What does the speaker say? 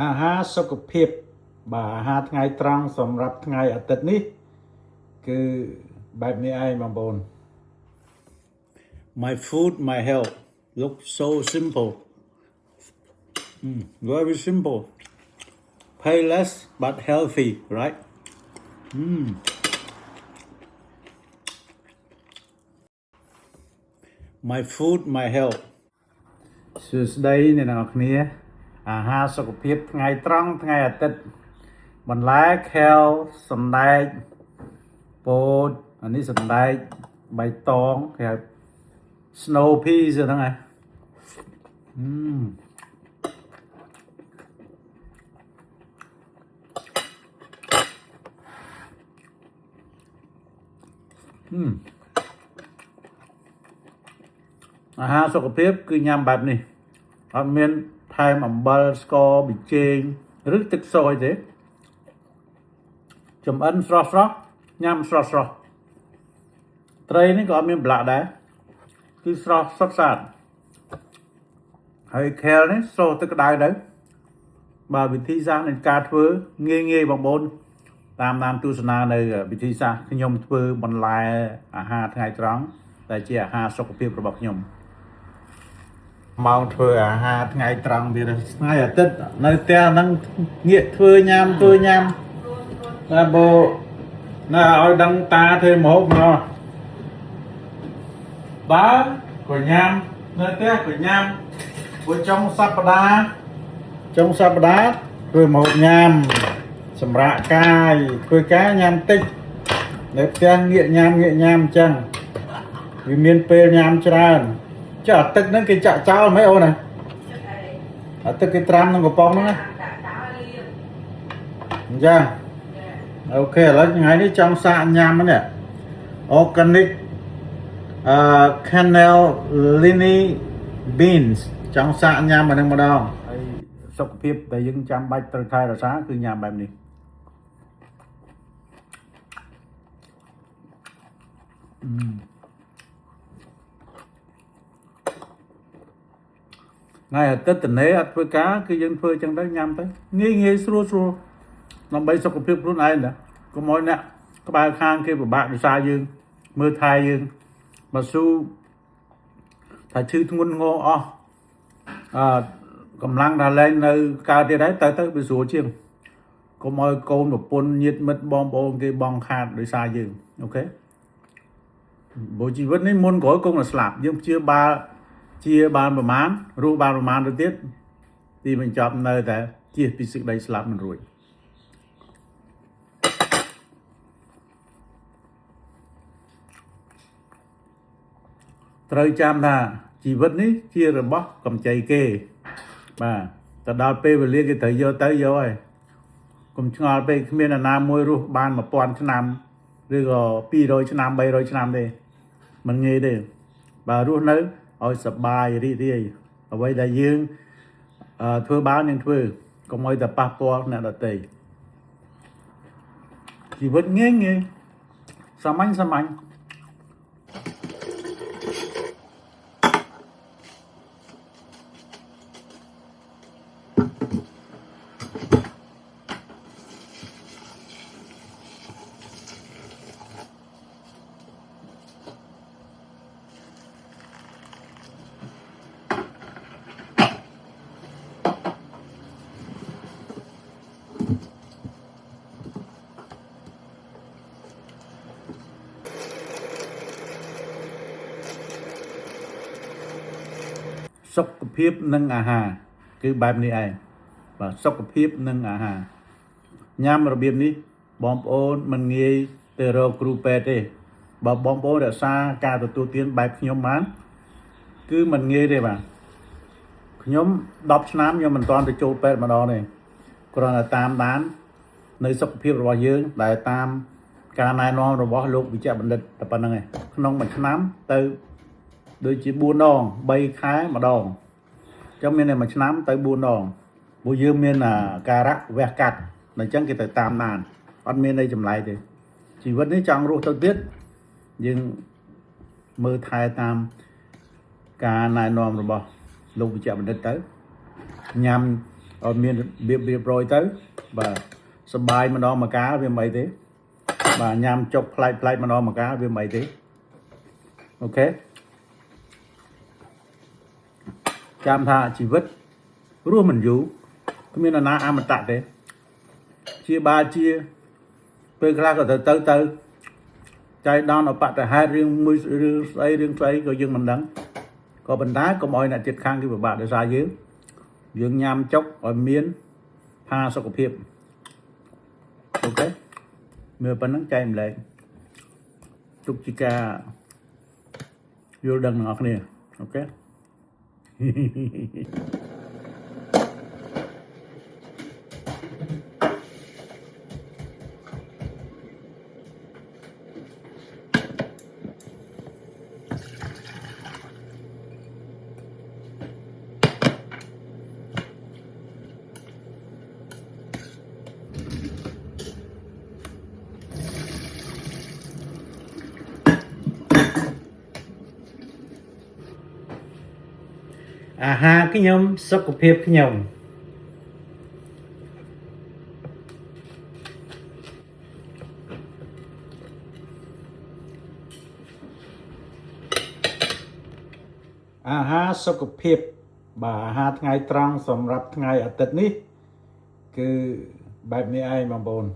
อาหารสุขภาพบ่าอาหารថ្ងៃត្រង់សម្រាប់ថ្ងៃអាទិត្យនេះគឺបែបនេះឯងបងប្អូន My food my health look so simple very simple pay less but healthy right My food my health សួស្តីអ្នកនរគ្នាអាហារសុខភាពថ្ងៃត្រង់ថ្ងៃអាទិត្យបន្លែខែលសណ្តែកពោតអានេះសណ្តែកបៃតងគេហៅ snow peas ហ្នឹងឯងអាហារសុខភាពគឺញ៉ាំបែបនេះអត់មានថែមអំបិលស្ករប៊ីចេងឬទឹកសូយទេចំអិនស្រស់ញ៉ាំស្រស់ត្រីនេះក៏អត់មានប្រឡាក់ដែរគឺស្រស់សុទ្ធសាធហើយខែលនេះសូទឹកក្តៅទៅបើវិធីសាស្ត្រនៃការធ្វើងាយបងប្អូនតាមទស្សនានៅវិធីសាស្ត្រខ្ញុំធ្វើបន្លែអាហារថ្ងៃត្រង់តែជាអាហារសុខភាពរបស់ខ្ញុំម៉ោងធ្វើអាហារថ្ងៃត្រង់វាថ្ងៃអាទិត្យនៅផ្ទះហ្នឹងងាកធ្វើញ៉ាំតែបោណាឲ្យដឹងតាធ្វើម្ហូបមកបើក៏ញ៉ាំនៅផ្ទះក៏ញ៉ាំព្រោះចុងសប្តាហ៍ធ្វើម្ហូបញ៉ាំសម្រាប់កាយធ្វើការញ៉ាំតិចនៅផ្ទះងាកញ៉ាំអញ្ចឹងវាមានពេលញ៉ាំច្រើនចុះអាទឹកហ្នឹងគេចាក់ចោលមិនអូនណាអាទឹកគេត្រាំក្នុងកំប៉ុងហ្នឹងណាអញ្ចឹងអូខេឥឡូវថ្ងៃនេះចង់សាកញ៉ាំនេះ organic cannellini beans ចង់សាកញ៉ាំអានឹងម្ដងហើយសុខភាពដែលយើងចាំបាច់ត្រូវថែរក្សាគឺញ៉ាំបែបនេះថ្ងៃអាទិត្យតនេអត់ធ្វើការគឺយើងធ្វើចឹងទៅញ៉ាំទៅងាយស្រួលដើម្បីសុខភាពខ្លួនឯងណាកុំឲ្យអ្នកក្បាលខាងគេពិបាកដោយសារយើងមើលថែយើងបើស៊ូថាឈឺធ្ងន់ងរអស់កម្លាំងដល់លែងនៅកើតទៀតហើយទៅវាស្រួលជាងកុំឲ្យកូនប្រពន្ធញាតិមិត្តបងប្អូនគេបងខាតដោយសារយើងអូខេបើជីវិតនេះមុនក្រោយគង់តែស្លាប់យើងជាបានប្រមាណរស់បានប្រមាណទៅទៀតទីបញ្ចប់នៅតែជៀសពីសេចក្តីស្លាប់មិនរួចត្រូវចាំថាជីវិតនេះជារបស់កម្ចីគេបាទទៅដល់ពេលវេលាគេត្រូវយកហើយកុំឆ្ងល់ពេកគ្មានអ្នកណាមួយរស់បាន1000ឆ្នាំឬក៏200ឆ្នាំ300ឆ្នាំទេមិនងាយទេបើរស់នៅឲ្យសប្បាយរីករាយអ្វីដែលយើងធ្វើបានយើងធ្វើកុំឲ្យតែប៉ះពាល់អ្នកដទៃជីវិតងាយសាមញ្ញសុខភាពនិងអាហារគឺបែបនេះឯងបាទសុខភាពនិងអាហារញ៉ាំរបៀបនេះបងប្អូនមិនងាយទៅរកគ្រូពេទ្យទេបើបងប្អូនរក្សាការទទួលទានបែបខ្ញុំបានគឺមិនងាយទេបាទខ្ញុំ10ឆ្នាំខ្ញុំមិនទាន់ទៅចូលពេទ្យម្ដងទេគ្រាន់តែតាមដាននៅសុខភាពរបស់យើងដែលតាមការណែនាំរបស់លោកវិជ្ជបណ្ឌិតតែប៉ុណ្្នឹងឯងក្នុងមួយឆ្នាំទៅដូចជា4ដង3ខែម្ដងចឹងមានតែមួយឆ្នាំទៅ4ដងព្រោះយើងមានការៈវះកាត់អញ្ចឹងគេទៅតាមដានអត់មានអីចម្លែកទេជីវិតនេះចង់រស់ទៅទៀតយើងមើលថែតាមការណែនាំរបស់លោកវិជ្ជបណ្ឌិតទៅញ៉ាំ ở miền biệt rồi tới và sờ bài mà nó mà cá với mấy thế và nhằm chọc play mà nó mà cá với mấy thế ok chăm tha chỉ vứt rùa mình rú cái miền là ăn mà tạ thế chia ba chia tôi ra có tới trái đòn ở bạn hai riêng mười riêng say có dương mình đắng có bình đá có mọi là chết khang cái bạn để ra dưới dương nham chốc ở miến pha sau hiệp ok mưa bắn nắng chay lại chúc chị ca vô đằng ngọt nè ok ha cái nhóm sốc của phép cái nhóm ha sốc của phép bà ha ngày trăng sầm rập ngày ở tết ní cứ bài này ai mà bồn